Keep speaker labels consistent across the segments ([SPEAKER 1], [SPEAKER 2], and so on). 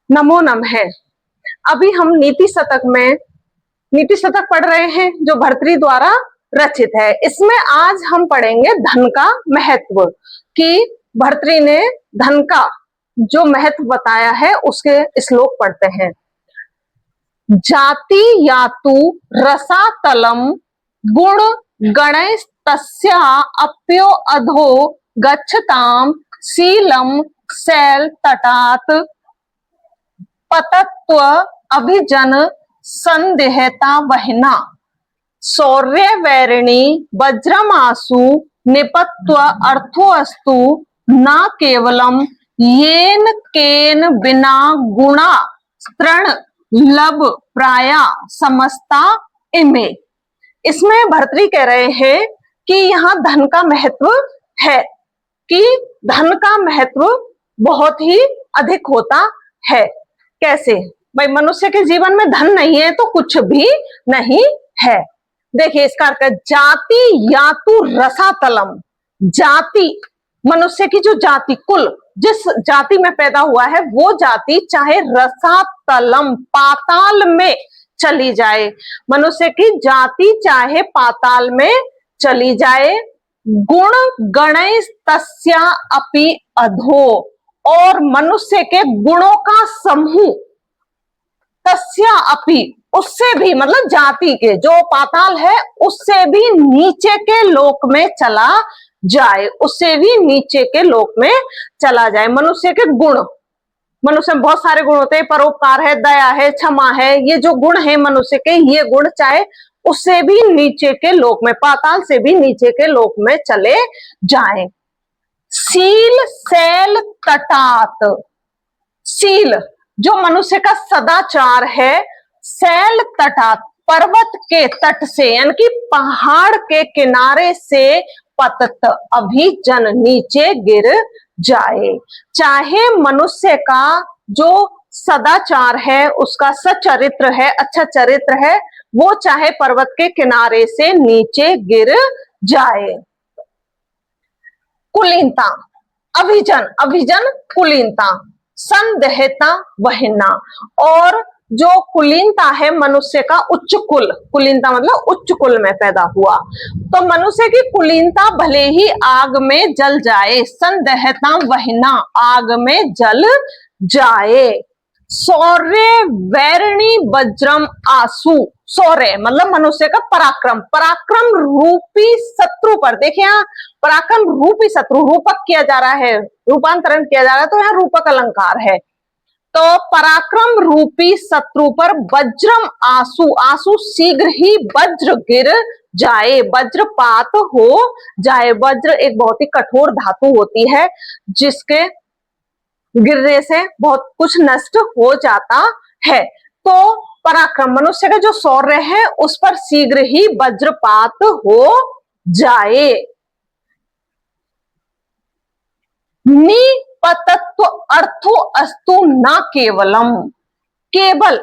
[SPEAKER 1] नमो नमः। अभी हम नीति शतक पढ़ रहे हैं जो भर्तृ द्वारा रचित है। इसमें आज हम पढ़ेंगे धन का महत्व, कि भर्तृ ने धन का जो महत्व बताया है उसके श्लोक पढ़ते हैं। जाति यातु रसातलम गुण गणैस्तस्या अप्यो अधो गच्छताम शीलम शैल तटात पतत्व अभिजन संदेहता वहना शौर्य वैरिणी वज्रमासु निपत्व अर्थोऽस्तु न केवलम येन केन बिना गुणा तृण लब प्राया समस्ता इमे। इसमें भर्तृ कह रहे हैं कि यहाँ धन का महत्व है, कि धन का महत्व बहुत ही अधिक होता है। कैसे भाई, मनुष्य के जीवन में धन नहीं है तो कुछ भी नहीं है। देखिए इसका अर्थ है जाति यातु रसातलम। जाति मनुष्य की जो जाति, कुल जिस जाति में पैदा हुआ है वो जाति चाहे रसातलम पाताल में चली जाए, मनुष्य की जाति चाहे पाताल में चली जाए, गुण गणैस्तस्या अपि अधो, और मनुष्य के गुणों का समूह तस्या अपि उससे भी, मतलब जाति के जो पाताल है उससे भी नीचे के लोक में चला जाए, उससे भी नीचे के लोक में चला जाए। मनुष्य के गुण, मनुष्य में बहुत सारे गुण होते हैं, परोपकार है, दया है, क्षमा है, ये जो गुण है मनुष्य के, ये गुण चाहे उससे भी नीचे के लोक में, पाताल से भी नीचे के लोक में चले जाएं। शील शैल तटात, शील जो मनुष्य का सदाचार है, शैल तटात पर्वत के तट से यानी कि पहाड़ के किनारे से पतत अभिजन नीचे गिर जाए। चाहे मनुष्य का जो सदाचार है, उसका सच्चरित्र है, अच्छा चरित्र है, वो चाहे पर्वत के किनारे से नीचे गिर जाए। कुलीनता अभिजन, अभिजन कुलीनता, संदेहता वहना, और जो कुलीनता है मनुष्य का उच्च कुल, कुलीनता मतलब उच्च कुल में पैदा हुआ, तो मनुष्य की कुलीनता भले ही आग में जल जाए, संदेहता वहना आग में जल जाए। शौर्य वैरिणी वज्रम आसु, शौर्य मतलब मनुष्य का पराक्रम, पराक्रम रूपी शत्रु पर, देखिए यहाँ पराक्रम रूपी शत्रु रूपक किया जा रहा है, रूपांतरण किया जा रहा है, तो यहाँ रूपक अलंकार है। तो पराक्रम रूपी शत्रु पर वज्रम आसु, आसु शीघ्र ही वज्र गिर जाए, वज्रपात हो जाए। वज्र एक बहुत ही कठोर धातु होती है जिसके गिरने से बहुत कुछ नष्ट हो जाता है। तो पराक्रम मनुष्य का जो शौर्य है उस पर शीघ्र ही वज्रपात हो जाए। निपतत्व अर्थो अस्तु न केवलम, केवल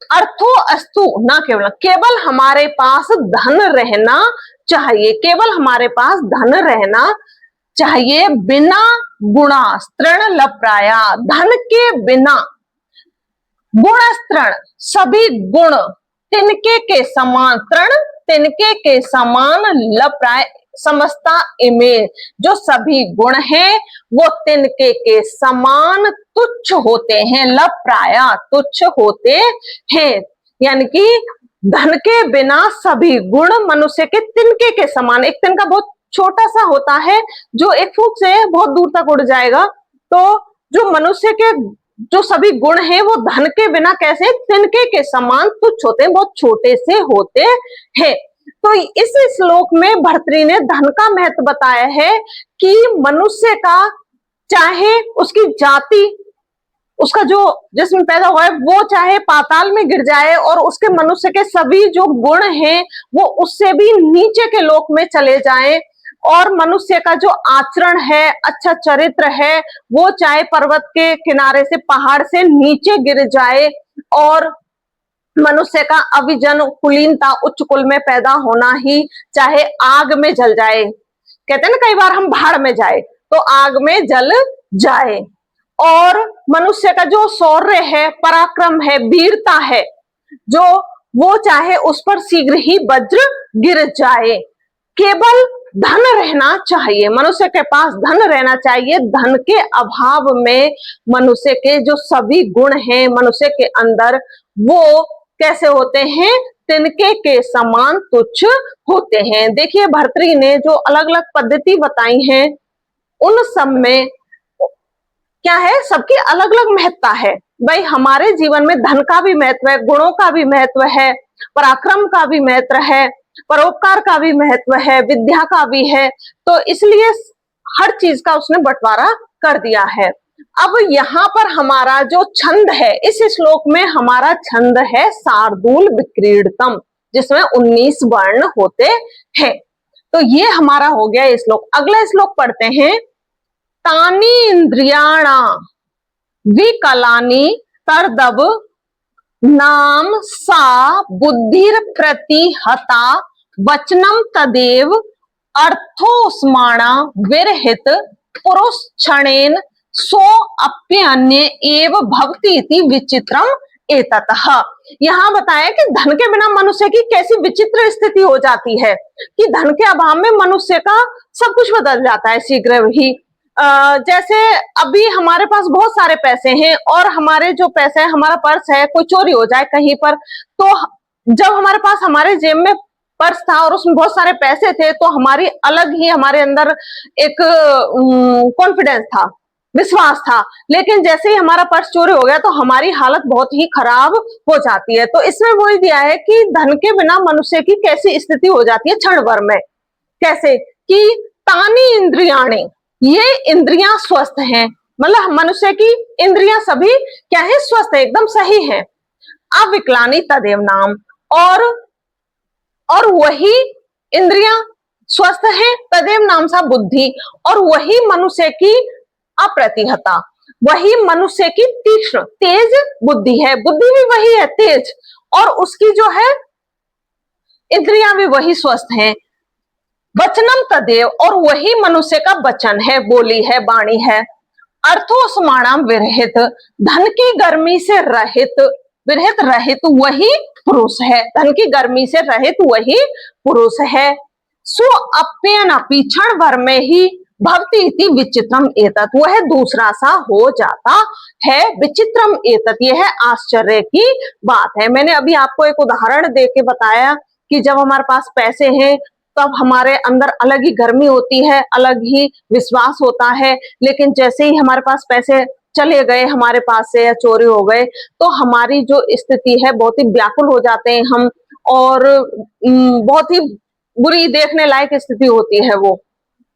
[SPEAKER 1] अर्थो अस्तु न केवलम, केवल हमारे पास धन रहना चाहिए, केवल हमारे पास धन रहना चाहिए, बिना गुणा तृण लप्राया, धन के बिना गुणस्तृण सभी गुण तिनके के समान, तृण तिनके के समान, लप्राय समस्ता इमे, जो सभी गुण हैं वो तिनके के समान तुच्छ होते हैं, लप्राया तुच्छ होते हैं, यानी कि धन के बिना सभी गुण मनुष्य के तिनके के समान, एक तिनका बहुत छोटा सा होता है जो एक फूंक से बहुत दूर तक उड़ जाएगा, तो जो मनुष्य के जो सभी गुण हैं वो धन के बिना कैसे, तिनके के समान तुच्छ होते हैं, बहुत छोटे से होते हैं। तो इस श्लोक में भर्तृ ने धन का महत्व बताया है कि मनुष्य का चाहे उसकी जाति, उसका जो जिसमें पैदा हुआ है वो चाहे पाताल में गिर जाए और उसके मनुष्य के सभी जो गुण हैं वो उससे भी नीचे के लोक में चले जाएं, और मनुष्य का जो आचरण है, अच्छा चरित्र है, वो चाहे पर्वत के किनारे से, पहाड़ से नीचे गिर जाए, और मनुष्य का अभिजन कुलीनता उच्च कुल में पैदा होना ही चाहे आग में जल जाए, कहते हैं ना कई बार हम भाड़ में जाए तो आग में जल जाए, और मनुष्य का जो शौर्य है, पराक्रम है, वीरता है, जो वो चाहे उस पर शीघ्र ही वज्र गिर जाए। केवल धन रहना चाहिए, मनुष्य के पास धन रहना चाहिए। धन के अभाव में मनुष्य के जो सभी गुण हैं मनुष्य के अंदर, वो कैसे होते हैं? तिनके के समान तुच्छ होते हैं। देखिए भर्तृहरि ने जो अलग अलग पद्धति बताई हैं, उन सब में क्या है? सबकी अलग अलग महत्ता है। भाई हमारे जीवन में धन का भी महत्व है, गुणों का भी महत्व है, पराक्रम का भी महत्व है, परोपकार का भी महत्व है, विद्या का भी है। तो इसलिए हर चीज का उसने बंटवारा कर दिया है। अब यहाँ पर हमारा जो छंद है, इस श्लोक में हमारा छंद है शार्दूल विक्रीडतम, जिसमें 19 वर्ण होते हैं। तो ये हमारा हो गया श्लोक। अगला श्लोक पढ़ते हैं। तानी इंद्रियाणा विकलानि तर्दब नाम सा बुद्धिर प्रतिहता वचनम तदेव अर्थोस्माणा विरहित पुरुष क्षणेन सो अप्यन्य एव भक्ति इति विचित्रम एततः। यहाँ बताया कि धन के बिना मनुष्य की कैसी विचित्र स्थिति हो जाती है कि धन के अभाव में मनुष्य का सब कुछ बदल जाता है शीघ्र ही। जैसे अभी हमारे पास बहुत सारे पैसे हैं और हमारे जो पैसे है, हमारा पर्स है, कोई चोरी हो जाए कहीं पर, तो जब हमारे पास हमारे जेब में पर्स था और उसमें बहुत सारे पैसे थे, तो हमारी अलग ही हमारे अंदर एक कॉन्फिडेंस था, विश्वास था। लेकिन जैसे ही हमारा पर्स चोरी हो गया तो हमारी हालत बहुत ही खराब हो जाती है। तो इसमें वही दिया है कि धन के बिना मनुष्य की कैसी स्थिति हो जाती है क्षण भर में। कैसे कि तानी इंद्रियाणी, ये इंद्रियां स्वस्थ हैं, मतलब मनुष्य की इंद्रियां सभी क्या है? स्वस्थ है, एकदम सही है। अविकलानी तदेव नाम, और वही इंद्रियां स्वस्थ है, तदेव नाम सा बुद्धि, और वही मनुष्य की अप्रतिहता, वही मनुष्य की तीक्ष्ण तेज बुद्धि है। बुद्धि भी वही है तेज, और उसकी जो है इंद्रियां भी वही स्वस्थ हैं। वचनम तदेव, और वही मनुष्य का वचन है, बोली है, वाणी है। अर्थोस्माणम विरहित, धन की गर्मी से रहित, विरहित रहित वही पुरुष है, धन की गर्मी से रहित वही पुरुष है। सो अप्यन क्षण भर में ही भक्ति इति विचित्रम एतत्, वह दूसरा सा हो जाता है। विचित्रम एतत्, यह आश्चर्य की बात है। मैंने अभी आपको एक उदाहरण दे के बताया कि जब हमारे पास पैसे हैं तब हमारे अंदर अलग ही गर्मी होती है, अलग ही विश्वास होता है। लेकिन जैसे ही हमारे पास पैसे चले गए हमारे पास से या चोरी हो गए, तो हमारी जो स्थिति है बहुत ही व्याकुल हो जाते हैं हम, और बहुत ही बुरी देखने लायक स्थिति होती है वो।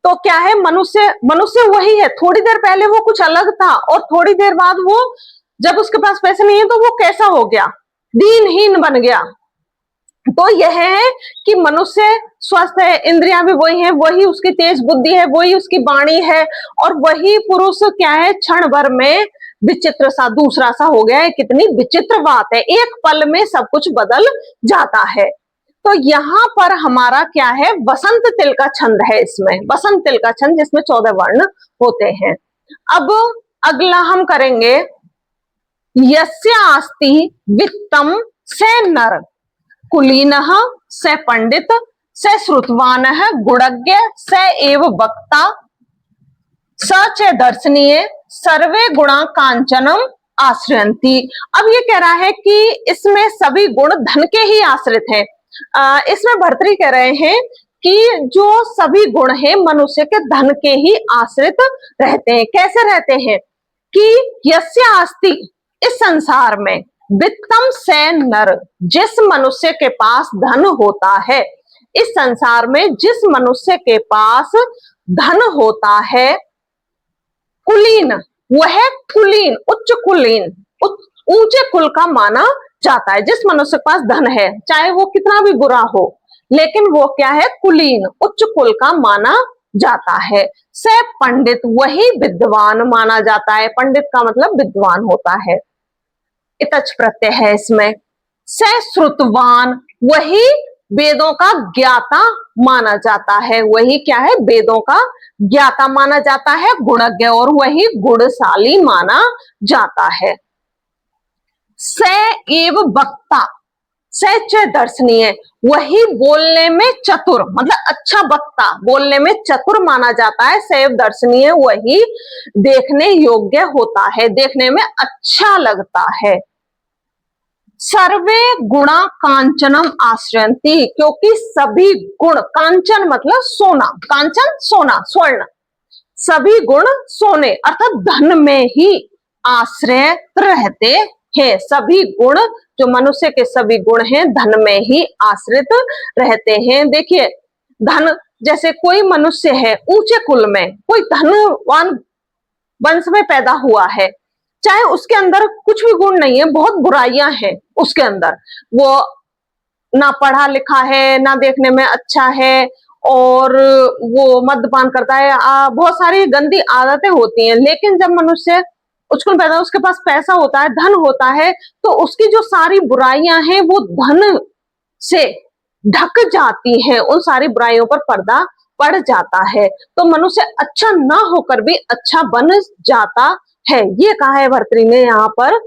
[SPEAKER 1] तो क्या है? मनुष्य वही है, थोड़ी देर पहले वो कुछ अलग था और थोड़ी देर बाद वो, जब उसके पास पैसे नहीं है तो वो कैसा हो गया? दीनहीन बन गया। तो यह है कि मनुष्य स्वस्थ है, इंद्रियां भी वही है, वही उसकी तेज बुद्धि है, वही उसकी वाणी है, और वही पुरुष क्या है? क्षण भर में विचित्र सा दूसरा सा हो गया है। कितनी विचित्र बात है, एक पल में सब कुछ बदल जाता है। तो यहाँ पर हमारा क्या है? वसंत तिल का छंद है, इसमें वसंत तिल का छंद जिसमें 14 वर्ण होते हैं। अब अगला हम करेंगे, यस्य आस्ति वित्तम से नर कुलीनः स पंडित स श्रुतवानः गुणज्ञ स एव वक्ता स च दर्शनीय सर्वे गुणा कांचनम आश्रयन्ति। अब ये कह रहा है कि इसमें सभी गुण धन के ही आश्रित हैं। इसमें भर्तृहरि कह रहे हैं कि जो सभी गुण हैं मनुष्य के धन के ही आश्रित रहते हैं। कैसे रहते हैं? कि यस्य आस्ति, इस संसार में, वित्तम से नर, जिस मनुष्य के पास धन होता है, इस संसार में जिस मनुष्य के पास धन होता है, कुलीन, वह कुलीन, उच्च कुलीन, ऊंचे कुल का माना जाता है। जिस मनुष्य के पास धन है, चाहे वो कितना भी बुरा हो, लेकिन वो क्या है? कुलीन, उच्च कुल का माना जाता है। से पंडित, वही विद्वान माना जाता है। पंडित का मतलब विद्वान होता है, इतच प्रत्यय है इसमें। से श्रुतवान, वही वेदों का ज्ञाता माना जाता है। वही क्या है, वेदों का ज्ञाता माना जाता है, गुणज्ञ, और वही गुणशाली माना जाता है। स एव वक्ता, सच दर्शनीय, वही बोलने में चतुर, मतलब अच्छा वक्ता, बोलने में चतुर माना जाता है। सैव दर्शनीय, वही देखने योग्य होता है, देखने में अच्छा लगता है। सर्वे गुणा कांचनम आश्रयंती, क्योंकि सभी गुण, कांचन मतलब सोना, कांचन सोना, स्वर्ण, सभी गुण सोने अर्थात धन में ही आश्रय रहते हैं। सभी गुण, जो मनुष्य के सभी गुण हैं, धन में ही आश्रित रहते हैं। देखिए, धन, जैसे कोई मनुष्य है ऊंचे कुल में, कोई धनवान वंश में पैदा हुआ है, चाहे उसके अंदर कुछ भी गुण नहीं है, बहुत बुराइयां हैं उसके अंदर, वो ना पढ़ा लिखा है, ना देखने में अच्छा है, और वो मद्यपान करता है, बहुत सारी गंदी आदतें होती हैं, लेकिन जब मनुष्य उछल पैदा, उसके पास पैसा होता है, धन होता है, तो उसकी जो सारी बुराइयां हैं वो धन से ढक जाती हैं, उन सारी बुराइयों पर पर्दा पड़ जाता है। तो मनुष्य अच्छा ना होकर भी अच्छा बन जाता है। ये कहा है भर्तृहरि ने यहाँ पर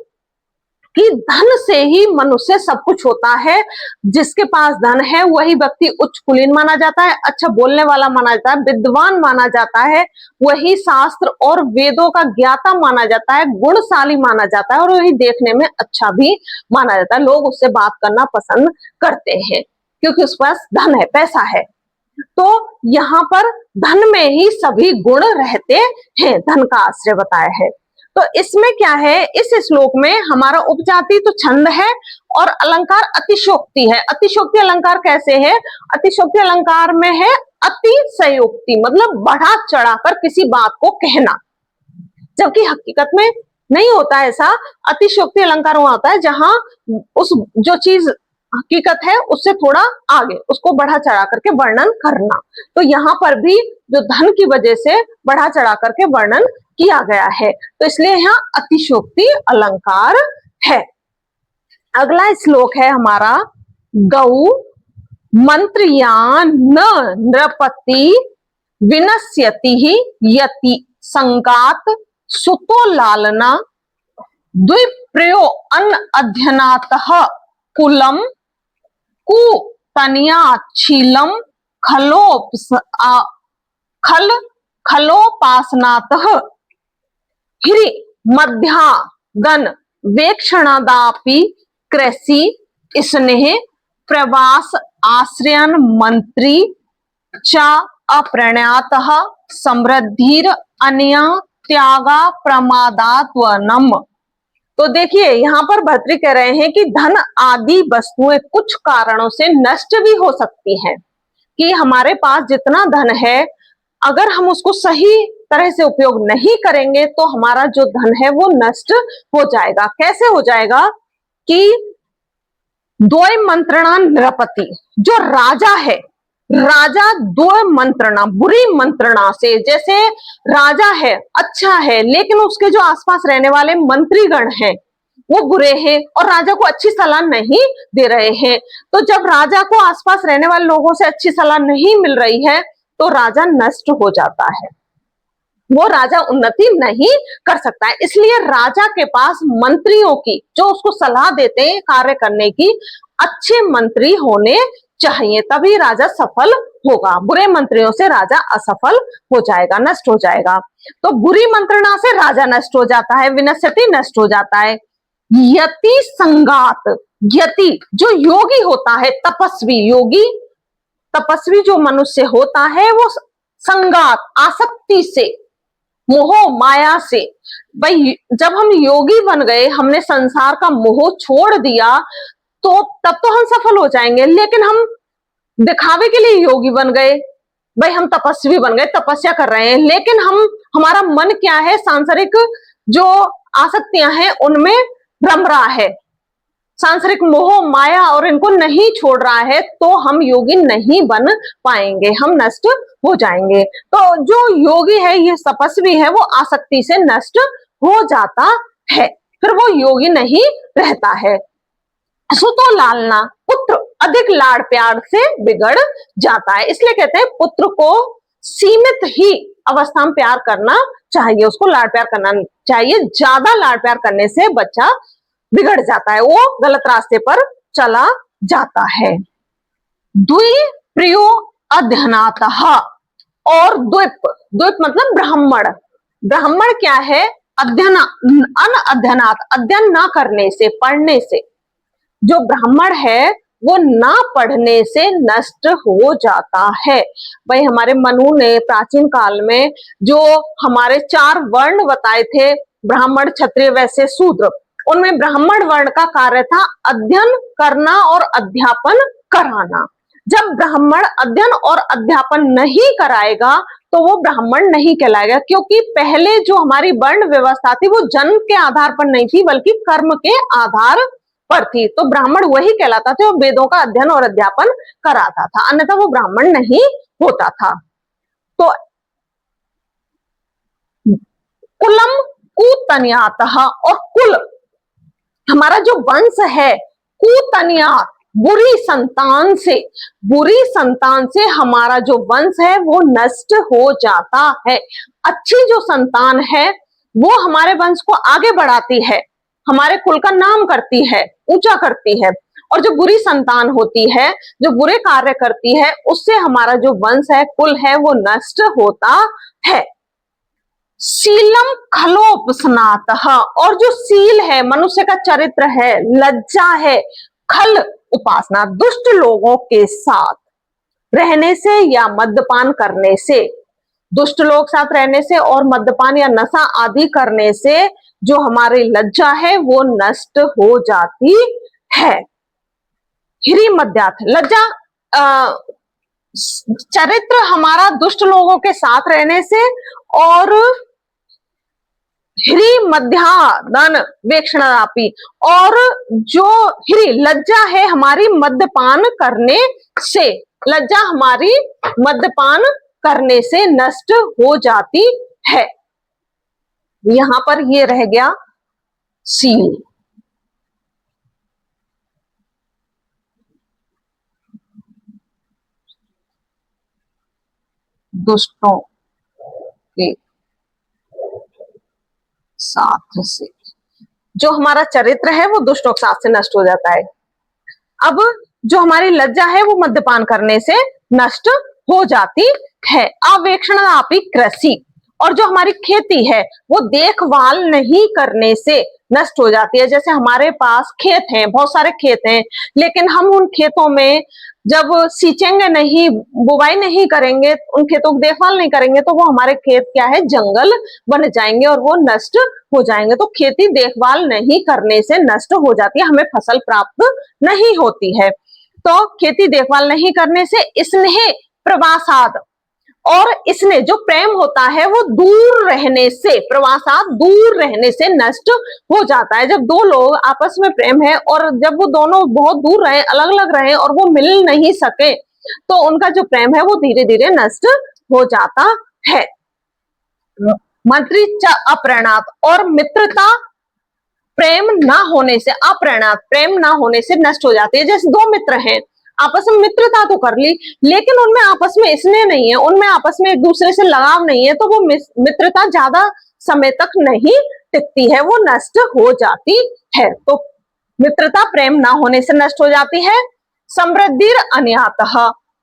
[SPEAKER 1] कि धन से ही मनुष्य सब कुछ होता है। जिसके पास धन है वही व्यक्ति उच्च कुलीन माना जाता है, अच्छा बोलने वाला माना जाता है, विद्वान माना जाता है, वही शास्त्र और वेदों का ज्ञाता माना जाता है, गुणशाली माना जाता है, और वही देखने में अच्छा भी माना जाता है। लोग उससे बात करना पसंद करते हैं क्योंकि उसके पास धन है, पैसा है। तो यहाँ पर धन में ही सभी गुण रहते हैं, धन का आश्रय बताया है। तो इसमें क्या है, इस श्लोक में हमारा उपजाति तो छंद है और अलंकार अतिशयोक्ति है। अतिशयोक्ति अलंकार कैसे है, अतिशयोक्ति अलंकार में है अतिशयोक्ति, मतलब बढ़ा चढ़ाकर किसी बात को कहना, जबकि हकीकत में नहीं होता ऐसा। अतिशयोक्ति अलंकार वहां होता है जहां उस जो चीज हकीकत है उससे थोड़ा आगे उसको बढ़ा चढ़ा करके वर्णन करना। तो यहाँ पर भी जो धन की वजह से बढ़ा चढ़ा करके वर्णन किया गया है, तो इसलिए यहाँ अतिशयोक्ति अलंकार है। अगला श्लोक है हमारा, गौ मंत्रियान न नृपति विनश्यति यति संगात सुतो लालना द्विप्रयो अन्न अध्यनातः कुलम कुतन्याच्छीलम खलोपासनातः ह्री मध्यागन वेक्षणादापि कृषि स्नेह प्रवास आश्रयन मंत्री च अप्रणयातः समृद्धिर अन्या त्यागा प्रमादात्वनम। तो देखिए यहाँ पर भर्तृहरि कह रहे हैं कि धन आदि वस्तुएं कुछ कारणों से नष्ट भी हो सकती हैं, कि हमारे पास जितना धन है अगर हम उसको सही तरह से उपयोग नहीं करेंगे तो हमारा जो धन है वो नष्ट हो जाएगा। कैसे हो जाएगा कि द्वय मंत्रणा नृपति, जो राजा है, राजा द्वय मंत्रणा, बुरी मंत्रणा से, जैसे राजा है अच्छा है लेकिन उसके जो आसपास रहने वाले मंत्रीगण हैं वो बुरे हैं और राजा को अच्छी सलाह नहीं दे रहे हैं, तो जब राजा को आसपास रहने वाले लोगों से अच्छी सलाह नहीं मिल रही है तो राजा नष्ट हो जाता है, वो राजा उन्नति नहीं कर सकता है। इसलिए राजा के पास मंत्रियों की, जो उसको सलाह देते हैं कार्य करने की, अच्छे मंत्री होने चाहिए, तभी राजा सफल होगा। बुरे मंत्रियों से राजा असफल हो जाएगा, नष्ट हो जाएगा। तो बुरी मंत्रणा से राजा नष्ट हो जाता है, विनश्यति नष्ट हो जाता है। यति संगात, यति जो योगी होता है, तपस्वी, योगी तपस्वी जो मनुष्य होता है वो संगात आसक्ति से, मोह माया से, भाई जब हम योगी बन गए, हमने संसार का मोह छोड़ दिया तो तब तो हम सफल हो जाएंगे। लेकिन हम दिखावे के लिए योगी बन गए, भाई हम तपस्वी बन गए, तपस्या कर रहे हैं, लेकिन हमारा मन क्या है, सांसारिक जो आसक्तियां हैं उनमें रम रहा है, सांसारिक मोह माया और इनको नहीं छोड़ रहा है, तो हम योगी नहीं बन पाएंगे, हम नष्ट हो जाएंगे। तो जो योगी है, ये तपस्वी है, वो आसक्ति से नष्ट हो जाता है, फिर वो योगी नहीं रहता है। सुतो लालना, पुत्र अधिक लाड़ प्यार से बिगड़ जाता है। इसलिए कहते हैं पुत्र को सीमित ही अवस्था में प्यार करना चाहिए, उसको लाड़ प्यार करना चाहिए। ज्यादा लाड़ प्यार करने से बच्चा बिगड़ जाता है, वो गलत रास्ते पर चला जाता है। द्वि प्रियो अध्ययनातः और द्वीप, द्वीप मतलब ब्राह्मण। ब्राह्मण क्या है? अध्ययन, अनअध्ययनात, अध्ययन ना करने से, पढ़ने से। जो ब्राह्मण है वो ना पढ़ने से नष्ट हो जाता है। भाई हमारे मनु ने प्राचीन काल में जो हमारे 4 वर्ण बताए थे, ब्राह्मण, क्षत्रिय, वैश्य, शूद्र, उनमें ब्राह्मण वर्ण का कार्य था अध्ययन करना और अध्यापन कराना। जब ब्राह्मण अध्ययन और अध्यापन नहीं कराएगा तो वो ब्राह्मण नहीं कहलाएगा, क्योंकि पहले जो हमारी वर्ण व्यवस्था थी वो जन्म के आधार पर नहीं थी बल्कि कर्म के आधार पर थी। तो ब्राह्मण वही कहलाता था, वो वेदों का अध्ययन और अध्यापन कराता था, अन्यथा वो ब्राह्मण नहीं होता था। तो कुलम कुतन्यातः, और कुल हमारा जो वंश है, कुतन्यात बुरी संतान से, बुरी संतान से हमारा जो वंश है वो नष्ट हो जाता है। अच्छी जो संतान है वो हमारे वंश को आगे बढ़ाती है, हमारे कुल का नाम करती है, ऊंचा करती है। और जो बुरी संतान होती है, जो बुरे कार्य करती है, उससे हमारा जो वंश है, कुल है, वो नष्ट होता है। शीलम खलोपस्नातः, और जो शील है, मनुष्य का चरित्र है, लज्जा है, खल उपासना, दुष्ट लोगों के साथ रहने से या मद्यपान करने से, दुष्ट लोग साथ रहने से और मद्यपान या नशा आदि करने से जो हमारी लज्जा है वो नष्ट हो जाती है। हिरी मध्यात, लज्जा चरित्र हमारा दुष्ट लोगों के साथ रहने से, और हिरी मध्यादन वेक्षणापी, और जो हिरी लज्जा है हमारी मद्यपान करने से, लज्जा हमारी मद्यपान करने से नष्ट हो जाती है। यहां पर ये रह गया शील। दुष्टों के साथ से, जो हमारा चरित्र है वो दुष्टों के साथ से नष्ट हो जाता है। अब जो हमारी लज्जा है वो मद्यपान करने से नष्ट हो जाती है। अवेक्षणापि कृषि, और जो हमारी खेती है वो देखभाल नहीं करने से नष्ट हो जाती है। जैसे हमारे पास खेत हैं, बहुत सारे खेत हैं, लेकिन हम उन खेतों में जब सींचेंगे नहीं, बुवाई नहीं करेंगे, उन खेतों की देखभाल नहीं करेंगे तो वो हमारे खेत क्या है, जंगल बन जाएंगे और वो नष्ट हो जाएंगे। तो खेती देखभाल नहीं करने से नष्ट हो जाती है, हमें फसल प्राप्त नहीं होती है। तो खेती देखभाल नहीं करने से स्नेह प्रवासाद, और इसने जो प्रेम होता है वो दूर रहने से, प्रवासात दूर रहने से नष्ट हो जाता है। जब दो लोग आपस में प्रेम है और जब वो दोनों बहुत दूर रहे, अलग अलग रहे और वो मिल नहीं सके तो उनका जो प्रेम है वो धीरे धीरे नष्ट हो जाता है। मंत्री च अप्रेणात, और मित्रता प्रेम ना होने से, अप्रेणात प्रेम ना होने से नष्ट हो जाती है। जैसे दो मित्र हैं, आपस में मित्रता तो कर ली लेकिन उनमें आपस में स्नेह नहीं है, उनमें आपस में एक दूसरे से लगाव नहीं है, तो वो मित्रता ज्यादा समय तक नहीं टिकती है, वो नष्ट हो जाती है। तो मित्रता प्रेम ना होने से नष्ट हो जाती है। समृद्धि अन्यातः,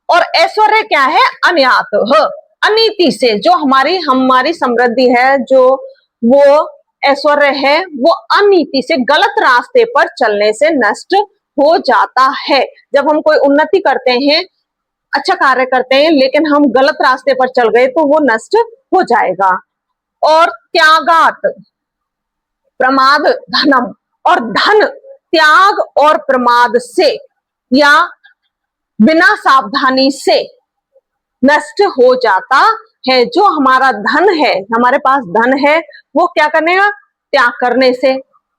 [SPEAKER 1] और ऐश्वर्य क्या है, अन्यात, अनीति से, जो हमारी समृद्धि है, जो वो ऐश्वर्य है वो अनीति से, गलत रास्ते पर चलने से नष्ट हो जाता है। जब हम कोई उन्नति करते हैं, अच्छा कार्य करते हैं, लेकिन हम गलत रास्ते पर चल गए तो वो नष्ट हो जाएगा। और त्यागात प्रमाद धनम, और धन त्याग और प्रमाद से या बिना सावधानी से नष्ट हो जाता है। जो हमारा धन है, हमारे पास धन है, वो क्या करने का, त्याग करने से,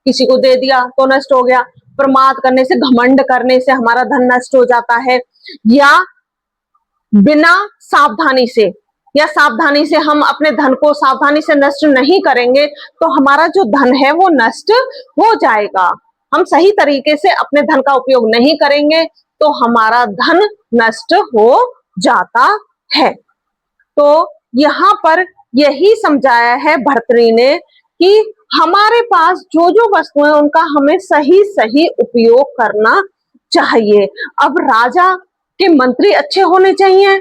[SPEAKER 1] किसी को दे दिया तो नष्ट हो गया, प्रमाद करने से, घमंड करने से हमारा धन नष्ट हो जाता है, या बिना सावधानी से, या सावधानी से हम अपने धन को सावधानी से नष्ट नहीं करेंगे तो हमारा जो धन है वो नष्ट हो जाएगा। हम सही तरीके से अपने धन का उपयोग नहीं करेंगे तो हमारा धन नष्ट हो जाता है। तो यहाँ पर यही समझाया है भर्तृ ने कि हमारे पास जो जो वस्तुएं उनका हमें सही सही उपयोग करना चाहिए। अब राजा के मंत्री अच्छे होने चाहिए,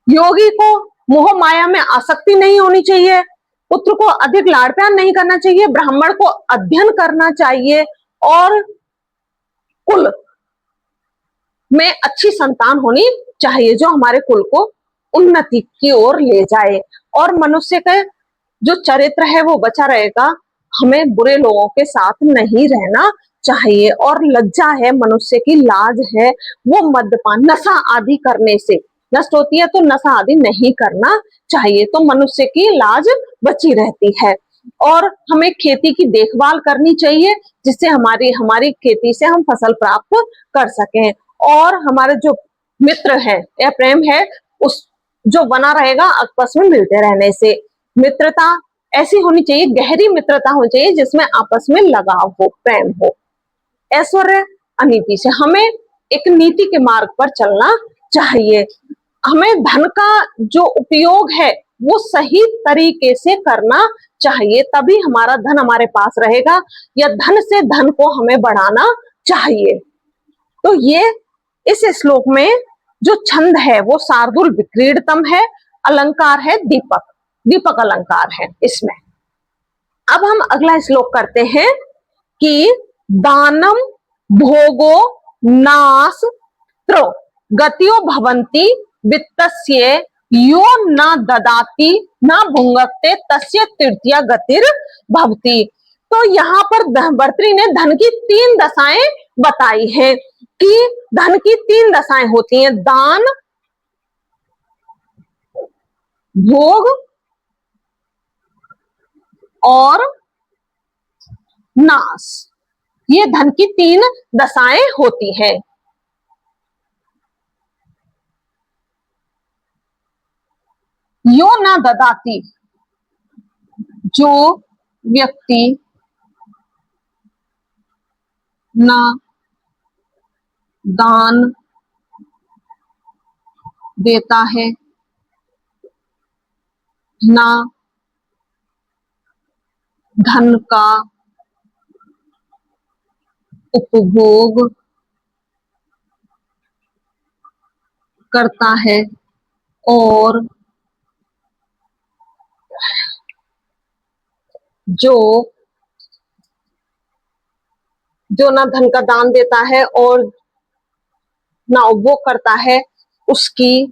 [SPEAKER 1] योगी को मोह माया में आसक्ति नहीं होनी चाहिए, पुत्र को अधिक लाड़ प्यार नहीं करना चाहिए, ब्राह्मण को अध्ययन करना चाहिए और कुल में अच्छी संतान होनी चाहिए जो हमारे कुल को उन्नति की ओर ले जाए। और मनुष्य का जो चरित्र है वो बचा रहेगा, हमें बुरे लोगों के साथ नहीं रहना चाहिए। और लज्जा है, मनुष्य की लाज है, वो मद्यपान नशा आदि करने से नष्ट होती है, तो नशा आदि नहीं करना चाहिए, तो मनुष्य की लाज बची रहती है। और हमें खेती की देखभाल करनी चाहिए जिससे हमारी खेती से हम फसल प्राप्त कर सकें। और हमारे जो मित्र है या प्रेम है उस जो बना रहेगा आपस में मिलते रहने से। मित्रता ऐसी होनी चाहिए, गहरी मित्रता होनी चाहिए जिसमें आपस में लगाव हो, प्रेम हो। ऐश्वर्य अनीति से, हमें एक नीति के मार्ग पर चलना चाहिए। हमें धन का जो उपयोग है वो सही तरीके से करना चाहिए, तभी हमारा धन हमारे पास रहेगा, या धन से धन को हमें बढ़ाना चाहिए। तो ये इस श्लोक में जो छंद है वो शार्दूल विक्रीडतम है, अलंकार है दीपक, दीपक अलंकार है इसमें। अब हम अगला श्लोक करते हैं कि दानम भोगो नाश त्रो गतियो भवन्ति वित्तस्य यो न ददाति न भुंगते तस्य तृतीया गतिर भवति। तो यहाँ पर भर्तृ ने धन की 3 दशाएं बताई हैं कि धन की 3 दशाएं होती हैं, दान, भोग और नाश। ये धन की 3 दशाएं होती हैं। यो न ददाति, जो व्यक्ति न दान देता है, ना धन का उपभोग करता है, और जो ना धन का दान देता है और ना उपभोग करता है, उसकी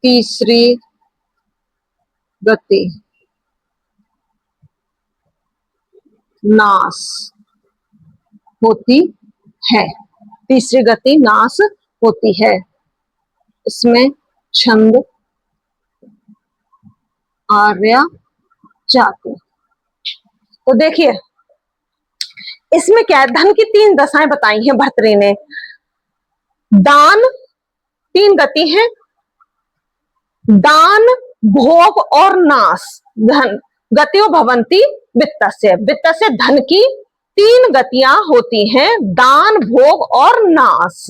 [SPEAKER 1] तीसरी गति नाश होती है, तीसरी गति नाश होती है। इसमें छंद आर्या जाति। तो देखिए इसमें क्या है, धन की 3 दशाएं बताई हैं भर्तृ ने। दान 3 गति है, दान, भोग और नाश। धन गतियो भवन्ति वित्तस्य, वित्तस्य धन की 3 गतियां होती हैं, दान, भोग और नाश।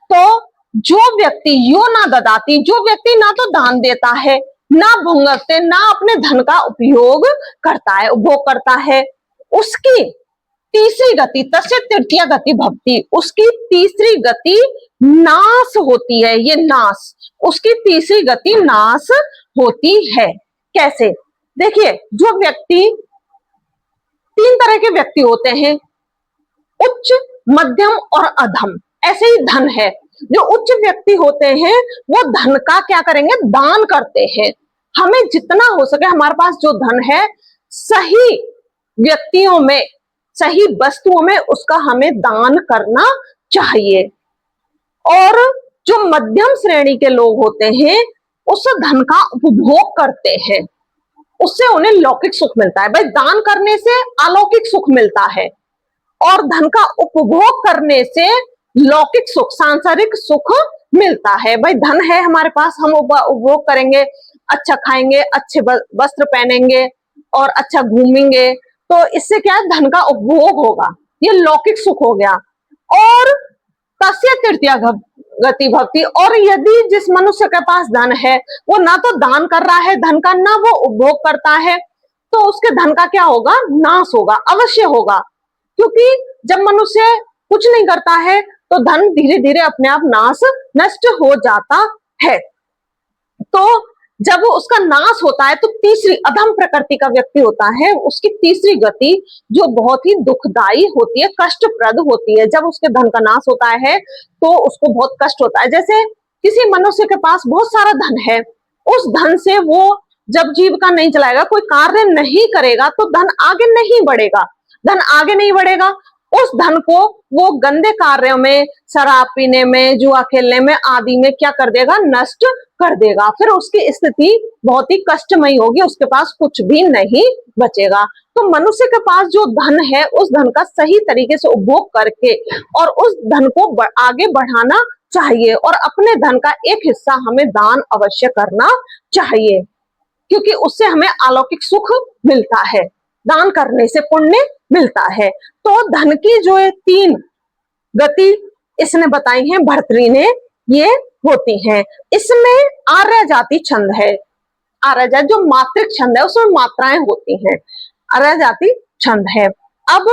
[SPEAKER 1] तो जो व्यक्ति यो ना ददाती, जो व्यक्ति ना तो दान देता है, ना भुंगते, ना अपने धन का उपयोग करता है, उपभोग करता है, उसकी तीसरी गति तस्य तृतीया गति भवति, उसकी तीसरी गति नाश होती है। ये नाश, उसकी तीसरी गति नाश होती है। कैसे? देखिए, जो व्यक्ति 3 तरह के व्यक्ति होते हैं, उच्च, मध्यम और अधम। ऐसे ही धन है, जो उच्च व्यक्ति होते हैं वो धन का क्या करेंगे, दान करते हैं। हमें जितना हो सके हमारे पास जो धन है सही व्यक्तियों में, सही वस्तुओं में उसका हमें दान करना चाहिए। और जो मध्यम श्रेणी के लोग होते हैं उस धन का उपभोग करते हैं, उससे उन्हें लौकिक सुख मिलता है। भाई दान करने से अलौकिक सुख मिलता है और धन का उपभोग करने से लौकिक सुख, सांसारिक सुख मिलता है। भाई धन है हमारे पास, हम उपभोग करेंगे, अच्छा खाएंगे, अच्छे वस्त्र पहनेंगे और अच्छा घूमेंगे तो इससे क्या है, धन का उपभोग होगा, ये लौकिक सुख हो गया। और तस्य तृतीया गति भक्ति, और यदि जिस मनुष्य के पास धन है वो ना तो दान कर रहा है धन का, ना वो उपभोग करता है, तो उसके धन का क्या होगा, नाश होगा, अवश्य होगा। क्योंकि जब मनुष्य कुछ नहीं करता है तो धन धीरे धीरे अपने आप नष्ट हो जाता है। तो जब उसका नाश होता है तो तीसरी अधम प्रकृति का व्यक्ति होता है, उसकी तीसरी गति जो बहुत ही दुखदाई होती है, कष्टप्रद होती है। जब उसके धन का नाश होता है तो उसको बहुत कष्ट होता है। जैसे किसी मनुष्य के पास बहुत सारा धन है, उस धन से वो जब जीविका नहीं चलाएगा, कोई कार्य नहीं करेगा, तो धन आगे नहीं बढ़ेगा। धन आगे नहीं बढ़ेगा, उस धन को वो गंदे कार्यों में, शराब पीने में, जुआ खेलने में आदि में क्या कर देगा, नष्ट कर देगा। फिर उसकी स्थिति बहुत ही कष्टमयी होगी, उसके पास कुछ भी नहीं बचेगा। तो मनुष्य के पास जो धन है, उस धन का सही तरीके से उपभोग करके और उस धन को आगे बढ़ाना चाहिए, और अपने धन का एक हिस्सा हमें दान अवश्य करना चाहिए, क्योंकि उससे हमें अलौकिक सुख मिलता है, दान करने से पुण्य मिलता है। तो धन की जो ये 3 गति इसने बताई है भर्तृ ने, ये होती हैं। इसमें आर्य जाति छंद है, आर्य जाति जो मात्रिक छंद है उसमें मात्राएं होती हैं, आर्य जाति छंद है। अब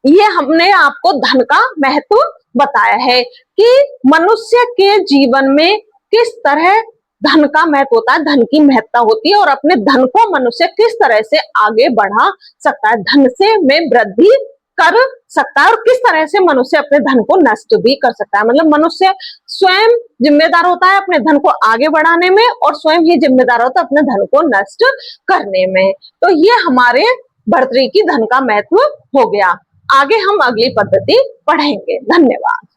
[SPEAKER 1] ये हमने आपको धन का महत्व बताया है कि मनुष्य के जीवन में किस तरह धन का महत्व होता है, धन की महत्ता होती है, और अपने धन को मनुष्य किस तरह से आगे बढ़ा सकता है, धन से में वृद्धि कर सकता है, और किस तरह से मनुष्य अपने धन को नष्ट भी कर सकता है। मतलब मनुष्य स्वयं जिम्मेदार होता है अपने धन को आगे बढ़ाने में, और स्वयं ही जिम्मेदार होता है अपने धन को नष्ट करने में। तो ये हमारे भर्तृ की धन का महत्व हो गया। आगे हम अगली पद्धति पढ़ेंगे। धन्यवाद।